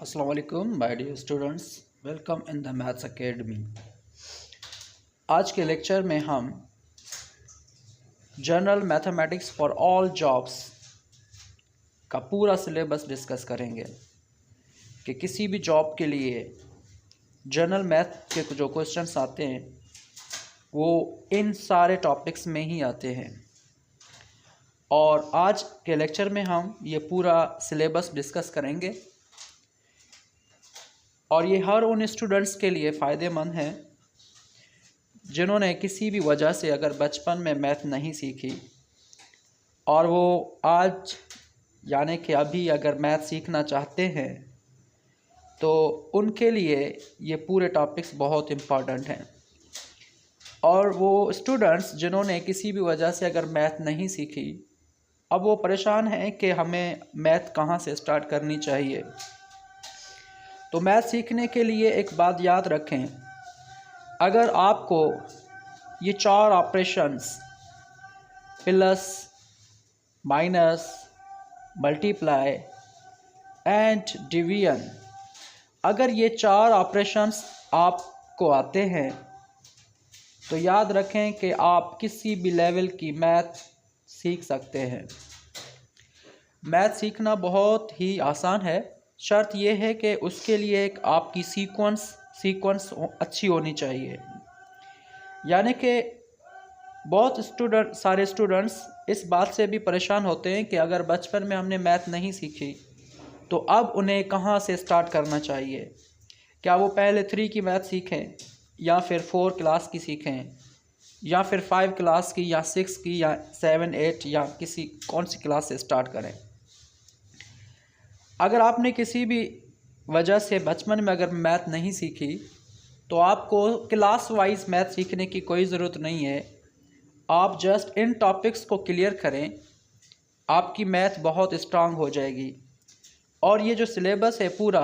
अस्सलाम वालेकुम my dear students, welcome in the maths academy. आज के लेक्चर में हम general mathematics for all jobs का पूरा सिलेबस डिस्कस करेंगे कि किसी भी जॉब के लिए जनरल मैथ के जो क्वेश्चंस आते हैं वो इन सारे टॉपिक्स में ही आते हैं। और आज के लेक्चर में हम ये पूरा सिलेबस डिस्कस करेंगे और ये हर उन स्टूडेंट्स के लिए फ़ायदेमंद है जिन्होंने किसी भी वजह से अगर बचपन में मैथ नहीं सीखी और वो आज यानी कि अभी अगर मैथ सीखना चाहते हैं तो उनके लिए ये पूरे टॉपिक्स बहुत इम्पॉर्टेंट हैं। और वो स्टूडेंट्स जिन्होंने किसी भी वजह से अगर मैथ नहीं सीखी, अब वो परेशान हैं कि हमें मैथ कहाँ से स्टार्ट करनी चाहिए। तो मैथ सीखने के लिए एक बात याद रखें, अगर आपको ये चार operations plus, minus, multiply and division, अगर ये चार ऑपरेशंस आपको आते हैं तो याद रखें कि आप किसी भी लेवल की मैथ सीख सकते हैं। मैथ सीखना बहुत ही आसान है, शर्त यह है कि उसके लिए एक आपकी सीक्वेंस अच्छी होनी चाहिए। यानी कि बहुत सारे स्टूडेंट्स इस बात से भी परेशान होते हैं कि अगर बचपन में हमने मैथ नहीं सीखी तो अब उन्हें कहाँ से स्टार्ट करना चाहिए। क्या वो पहले 3 की मैथ सीखें या फिर 4 क्लास की सीखें या फिर 5 क्लास की या 6 की या 7, 8 या कौन सी क्लास से स्टार्ट करें। अगर आपने किसी भी वजह से बचपन में अगर मैथ नहीं सीखी तो आपको क्लास वाइज मैथ सीखने की कोई ज़रूरत नहीं है। आप जस्ट इन टॉपिक्स को क्लियर करें, आपकी मैथ बहुत स्ट्रांग हो जाएगी। और ये जो सिलेबस है पूरा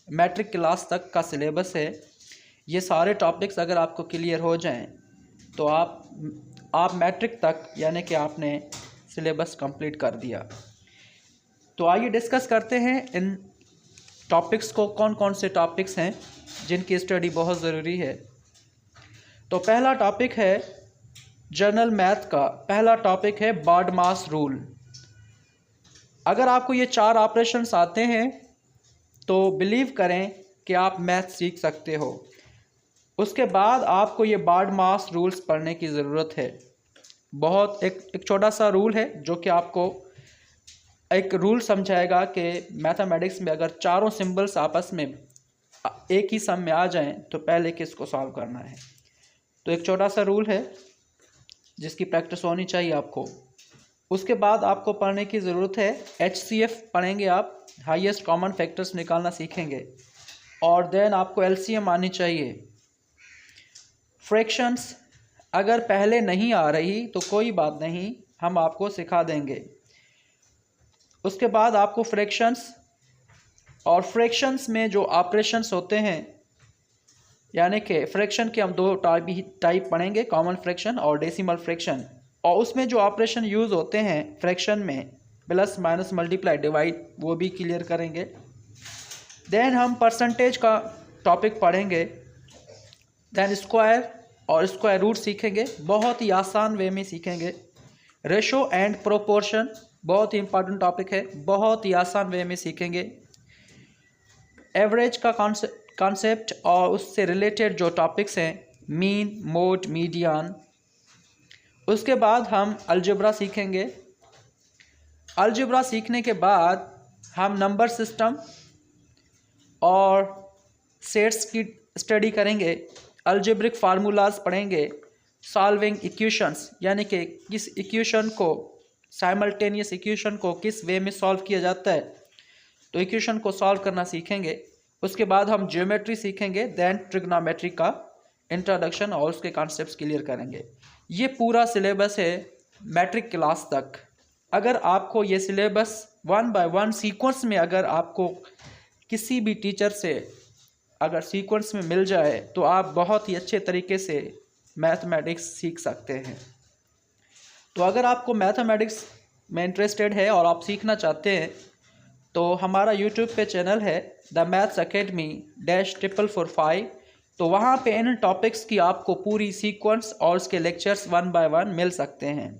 मैट्रिक क्लास तक का सिलेबस है, ये सारे टॉपिक्स अगर आपको क्लियर हो जाएं तो आप मैट्रिक तक यानी कि आपने सिलेबस कंप्लीट कर दिया। तो आइए डिस्कस करते हैं इन टॉपिक्स को, कौन कौन से टॉपिक्स हैं जिनकी स्टडी बहुत ज़रूरी है। तो पहला टॉपिक है जनरल मैथ का, पहला टॉपिक है बार्डमास रूल। अगर आपको ये 4 ऑपरेशंस आते हैं तो बिलीव करें कि आप मैथ सीख सकते हो। उसके बाद आपको ये बार्डमास रूल्स पढ़ने की ज़रूरत है। बहुत एक छोटा सा रूल है जो कि आपको एक रूल समझाएगा कि मैथमेटिक्स में अगर चारों सिंबल्स आपस में एक ही सम में आ जाएं तो पहले किसको सॉल्व करना है। तो एक छोटा सा रूल है जिसकी प्रैक्टिस होनी चाहिए आपको। उसके बाद आपको पढ़ने की ज़रूरत है HCF पढ़ेंगे आप, हाईएस्ट कॉमन फैक्टर्स निकालना सीखेंगे। और देन आपको LCM आनी चाहिए। फ्रैक्शंस अगर पहले नहीं आ रही तो कोई बात नहीं, हम आपको सिखा देंगे। उसके बाद आपको फ्रैक्शंस और फ्रैक्शंस में जो ऑपरेशंस होते हैं, यानी कि फ्रैक्शन के हम 2 टाइप पढ़ेंगे, कॉमन फ्रैक्शन और डेसिमल फ्रैक्शन। और उसमें जो ऑपरेशन यूज़ होते हैं फ्रैक्शन में, प्लस, माइनस, मल्टीप्लाई, डिवाइड, वो भी क्लियर करेंगे। देन हम परसेंटेज का टॉपिक पढ़ेंगे। देन स्क्वायर और स्क्वायर रूट सीखेंगे, बहुत ही आसान वे में सीखेंगे। रेशो एंड प्रोपोर्शन बहुत ही इंपॉर्टेंट टॉपिक है, बहुत ही आसान वे में सीखेंगे। एवरेज का कॉन्सेप्ट और उससे रिलेटेड जो टॉपिक्स हैं, मीन, मोड, मीडियन। उसके बाद हम अलजेब्रा सीखेंगे। अलजेब्रा सीखने के बाद हम नंबर सिस्टम और सेट्स की स्टडी करेंगे। अलजेब्रिक फार्मूलाज पढ़ेंगे। सॉल्विंग इक्वेशंस यानी कि किस इक्वेशन को, साइमल्टेनियस इक्वेशन को किस वे में सॉल्व किया जाता है, तो इक्वेशन को सॉल्व करना सीखेंगे। उसके बाद हम ज्योमेट्री सीखेंगे। देन ट्रिग्नोमेट्री का इंट्रोडक्शन और उसके कॉन्सेप्ट्स क्लियर करेंगे। ये पूरा सिलेबस है मैट्रिक क्लास तक। अगर आपको ये सिलेबस 1 बाय 1 सीक्वेंस में अगर आपको किसी भी टीचर से अगर सीक्वेंस में मिल जाए तो आप बहुत ही अच्छे तरीके से मैथमेटिक्स सीख सकते हैं। तो अगर आपको मैथमेटिक्स में इंटरेस्टेड है और आप सीखना चाहते हैं तो हमारा यूट्यूब पे चैनल है द मैथ्स अकेडमी -445। तो वहाँ पे इन टॉपिक्स की आपको पूरी सीक्वेंस और उसके लेक्चर्स 1 बाय 1 मिल सकते हैं।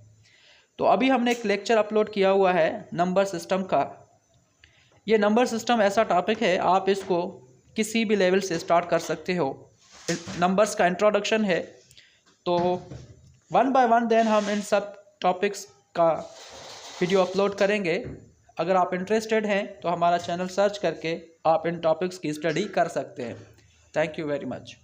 तो अभी हमने एक लेक्चर अपलोड किया हुआ है नंबर सिस्टम का। ये नंबर सिस्टम ऐसा टॉपिक है, आप इसको किसी भी लेवल से स्टार्ट कर सकते हो। नंबर्स का इंट्रोडक्शन है, तो 1 बाय 1 देन हम इन सब टॉपिक्स का वीडियो अपलोड करेंगे। अगर आप इंटरेस्टेड हैं तो हमारा चैनल सर्च करके आप इन टॉपिक्स की स्टडी कर सकते हैं। Thank you very much.